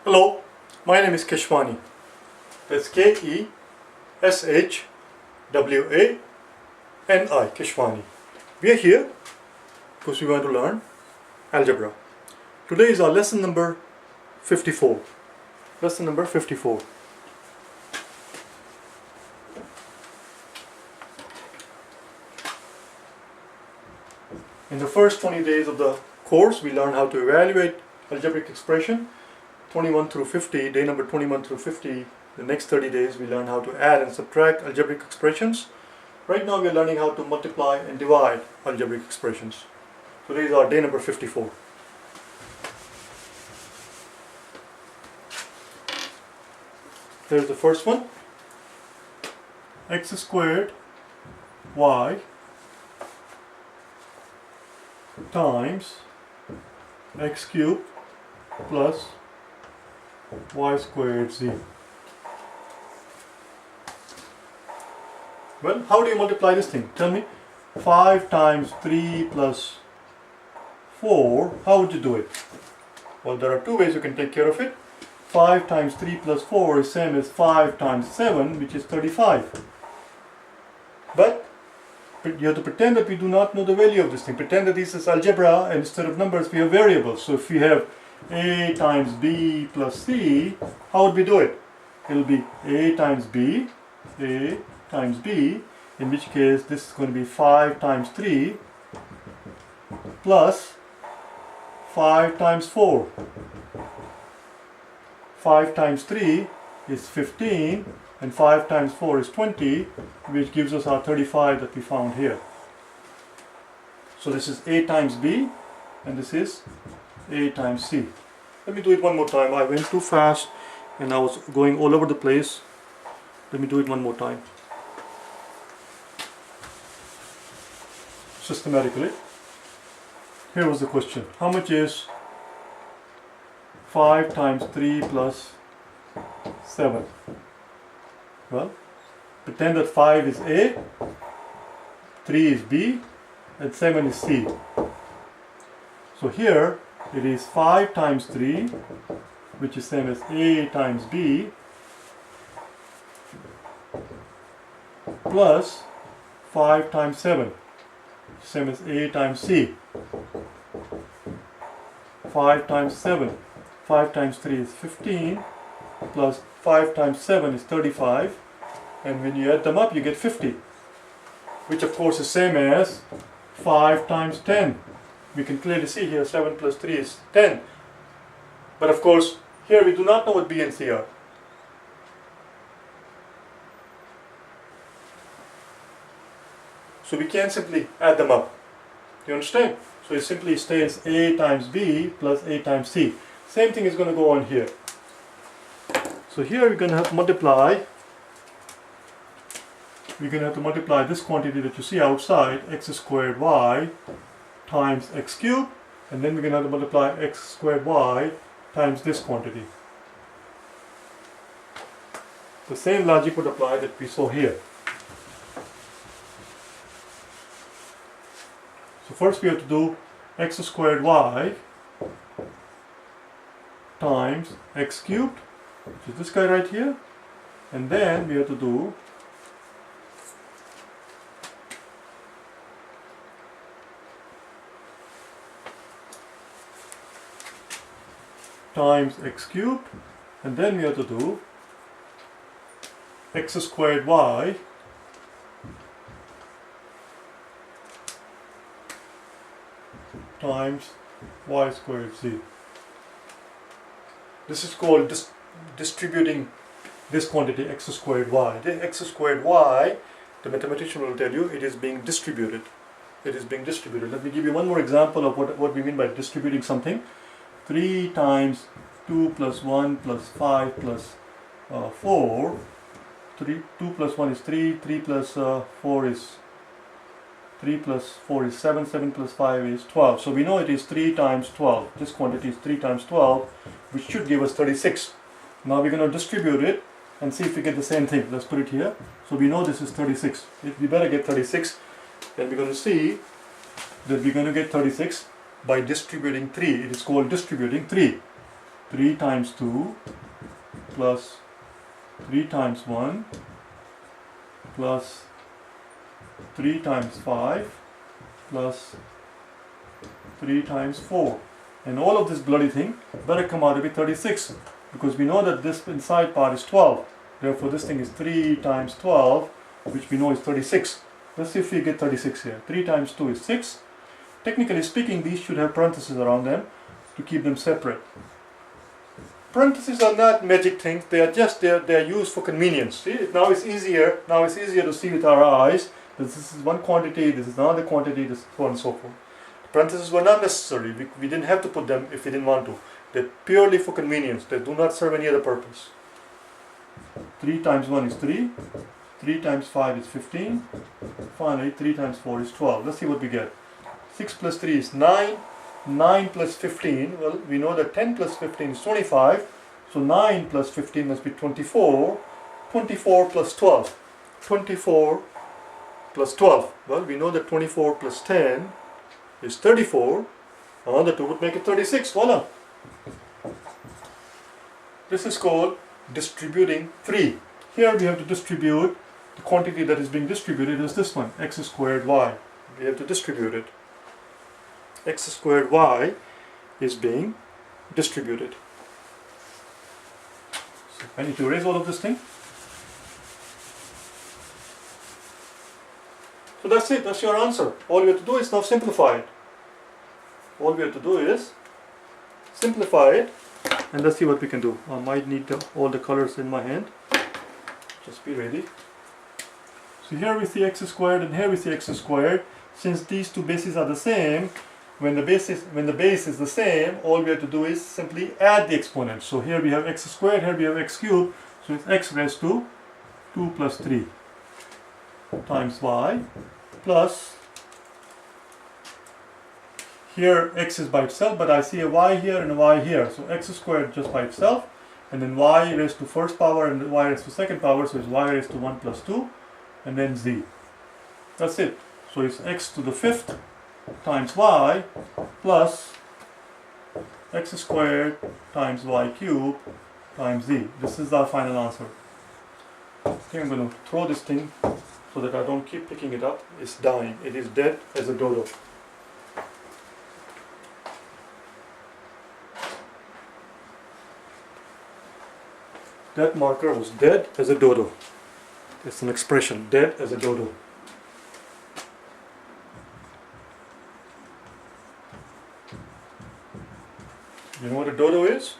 Hello, my name is Keshwani. That's Keshwani, Keshwani. We are here because we want to learn algebra. Today is our lesson number 54. Lesson number 54. In the first 20 days of the course, we learned how to evaluate algebraic expression. 21 through 50, day number 21 through 50, the next 30 days we learn how to add and subtract algebraic expressions. Right now we are learning how to multiply and divide algebraic expressions. Today is our day number 54. Here's the first one. X squared y times x cubed plus y squared z. Well, how do you multiply this thing? Tell me. 5 times 3 plus 4, how would you do it? Well, there are two ways you can take care of it. 5 times 3 plus 4 is same as 5 times 7, which is 35. But you have to pretend that we do not know the value of this thing. Pretend that this is algebra, and instead of numbers we have variables. So if we have a times b plus c, how would we do it? It will be a times b, in which case this is going to be 5 times 3 plus 5 times 4. 5 times 3 is 15 and 5 times 4 is 20, which gives us our 35 that we found here. So this is a times b and this is a times c. Let me do it one more time. I went too fast and I was going all over the place. Let me do it one more time. Systematically. Here was the question. How much is 5 times 3 plus 7? Well, pretend that 5 is A, 3 is B, and 7 is C. So here it is 5 times 3, which is same as A times B, plus 5 times 7, same as A times C. 5 times 7, 5 times 3 is 15, plus 5 times 7 is 35, and when you add them up you get 50, which of course is same as 5 times 10. We can clearly see here 7 plus 3 is 10, but of course here we do not know what B and C are. So we can't simply add them up. Do you understand? So it simply stays A times B plus A times C. Same thing is going to go on here. So here we're going to have to multiply. We're going to have to multiply this quantity that you see outside, x squared y times x cubed, and then we're going to have to multiply x squared y times this quantity. The same logic would apply that we saw here. So first we have to do x squared y times x cubed, which is this guy right here, and then we have to do times x cubed, and then we have to do x squared y times y squared z. This is called distributing this quantity x squared y. The x squared y, the mathematician will tell you, it is being distributed. It is being distributed. Let me give you one more example of what we mean by distributing something. 3 times 2 plus 1 plus 5 plus 4. 2 plus 1 is 3, 3 plus 4 is 7, 7 plus 5 is 12. So we know it is 3 times 12. This quantity is 3 times 12, which should give us 36. Now we're going to distribute it and see if we get the same thing. Let's put it here. So we know this is 36. We better get 36. Then we're going to see that we're going to get 36 by distributing 3. It is called distributing 3. 3 times 2 plus 3 times 1 plus 3 times 5 plus 3 times 4. And all of this bloody thing better come out to be 36, because we know that this inside part is 12. Therefore this thing is 3 times 12, which we know is 36. Let's see if we get 36 here. 3 times 2 is 6. Technically speaking, these should have parentheses around them to keep them separate. Parentheses are not magic things. They are just they are used for convenience. See, now it's easier. Now it's easier to see with our eyes. This is one quantity. This is another quantity. This so on and so forth. Parentheses were not necessary. We didn't have to put them if we didn't want to. They're purely for convenience. They do not serve any other purpose. 3 times 1 is 3. 3 times 5 is 15. Finally, 3 times 4 is 12. Let's see what we get. 6 plus 3 is 9. 9 plus 15, well, we know that 10 plus 15 is 25. So 9 plus 15 must be 24. 24 plus 12. 24 plus 12. Well, we know that 24 plus 10 is 34. Another 2 would make it 36. Voila. This is called distributing 3. Here we have to distribute the quantity that is being distributed is this one, x squared y. We have to distribute it. X squared y is being distributed. So I need to erase all of this thing. So that's it, that's your answer. All we have to do is now simplify it. All we have to do is simplify it, and let's see what we can do. I might need all the colors in my hand. Just be ready. So here we see x squared and here we see x squared. Since these two bases are the same, when the base is the same, all we have to do is simply add the exponents. So here we have x squared, here we have x cubed, so it's x raised to 2 plus 3 times y plus, here x is by itself, but I see a y here and a y here, so x squared just by itself, and then y raised to first power and y raised to second power, so it's y raised to 1 plus 2, and then z. That's it. So it's x to the 5th times y plus x squared times y cubed times z. This is our final answer. I think I'm going to throw this thing so that I don't keep picking it up. It's dying. It is dead as a dodo. That marker was dead as a dodo. It's an expression, dead as a dodo. You know what a dodo is?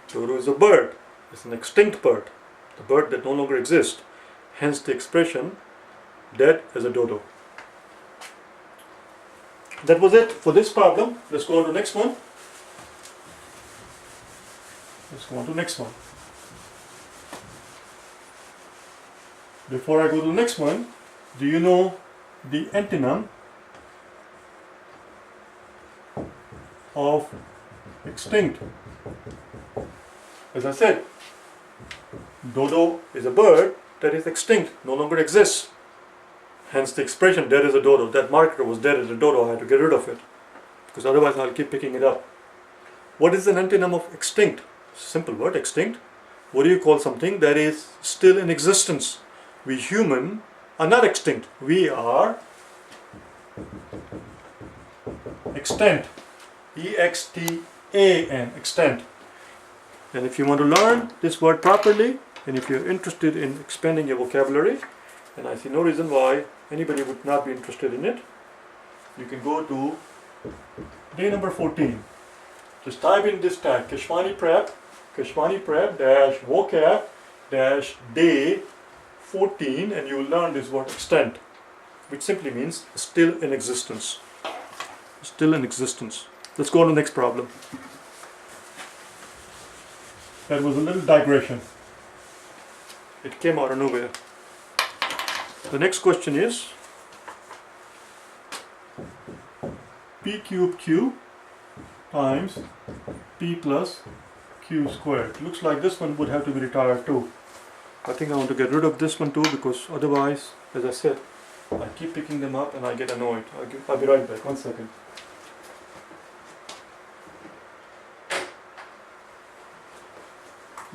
Dodo is a bird. It's an extinct bird. The bird that no longer exists. Hence the expression, dead as a dodo. That was it for this problem. Let's go on to the next one. Let's go on to the next one. Before I go to the next one, do you know the antonym of extinct? As I said, dodo is a bird that is extinct, no longer exists. Hence the expression dead as a dodo. That marker was dead as a dodo. I had to get rid of it, because otherwise I'll keep picking it up. What is an antonym of extinct? Simple word, extinct. What do you call something that is still in existence? We human are not extinct. We are extant. E-X-T-A-N, extant. And if you want to learn this word properly, and if you're interested in expanding your vocabulary, and I see no reason why anybody would not be interested in it, you can go to day number 14. Just type in this tag, KeshwaniPrep, KeshwaniPrep-vocab-day 14, and you will learn this word extant, which simply means still in existence. Still in existence. Let's go on to the next problem. That was a little digression. It came out of nowhere. The next question is p cubed q times p plus q squared. Looks like this one would have to be retired too. I think I want to get rid of this one too, because otherwise, as I said, I keep picking them up and I get annoyed. I'll be right back. 1 second.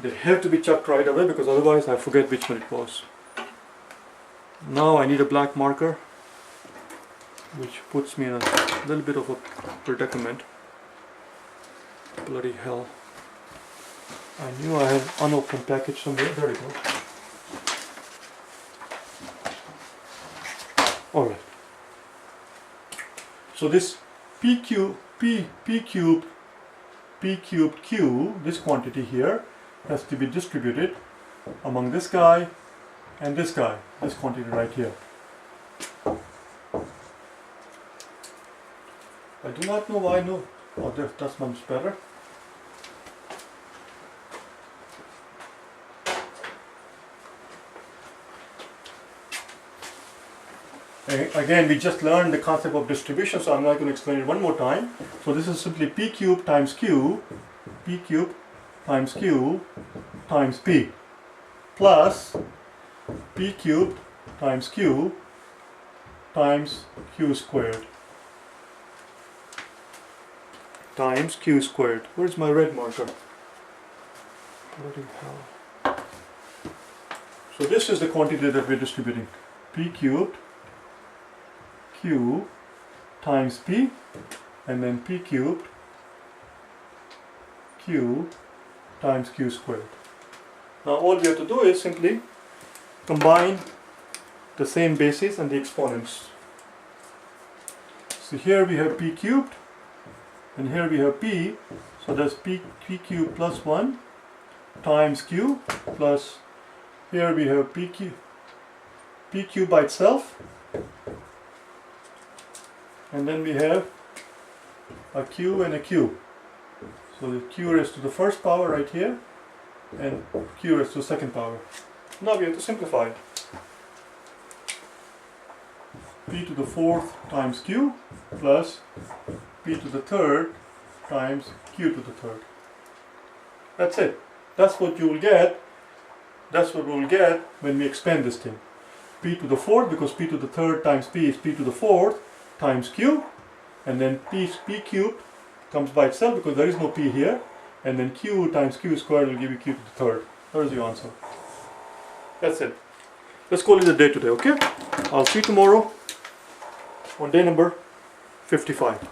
They have to be chucked right away because otherwise I forget which one it was. Now I need a black marker, which puts me in a little bit of a predicament. Bloody hell. I knew I had an unopened package somewhere. There we go. Alright. So this p cubed q, this quantity here, has to be distributed among this guy and this guy, this quantity right here. I do not know why no. Oh, that's much better. Again, we just learned the concept of distribution, so I'm not going to explain it one more time. So this is simply p cubed times q, p cubed times q times p, plus p cubed times q times q squared times q squared. Where's my red marker? Bloody hell. So this is the quantity that we're distributing. P cubed q times p, and then p cubed q times q squared. Now all we have to do is simply combine the same bases and the exponents. So here we have p cubed, and here we have p, so that's p cubed plus 1 times q, plus here we have p cubed by itself, and then we have a q and a q. So the q raised to the first power right here, and q raised to the second power. Now we have to simplify it. P to the fourth times q plus p to the third times q to the third. That's it. That's what you will get. That's what we will get when we expand this thing. P to the fourth, because p to the third times p is p to the fourth times q, and then p cubed comes by itself because there is no p here, and then q times q squared will give you q to the third. That is your answer. That's it. Let's call it a day today, okay? I'll see you tomorrow on day number 55.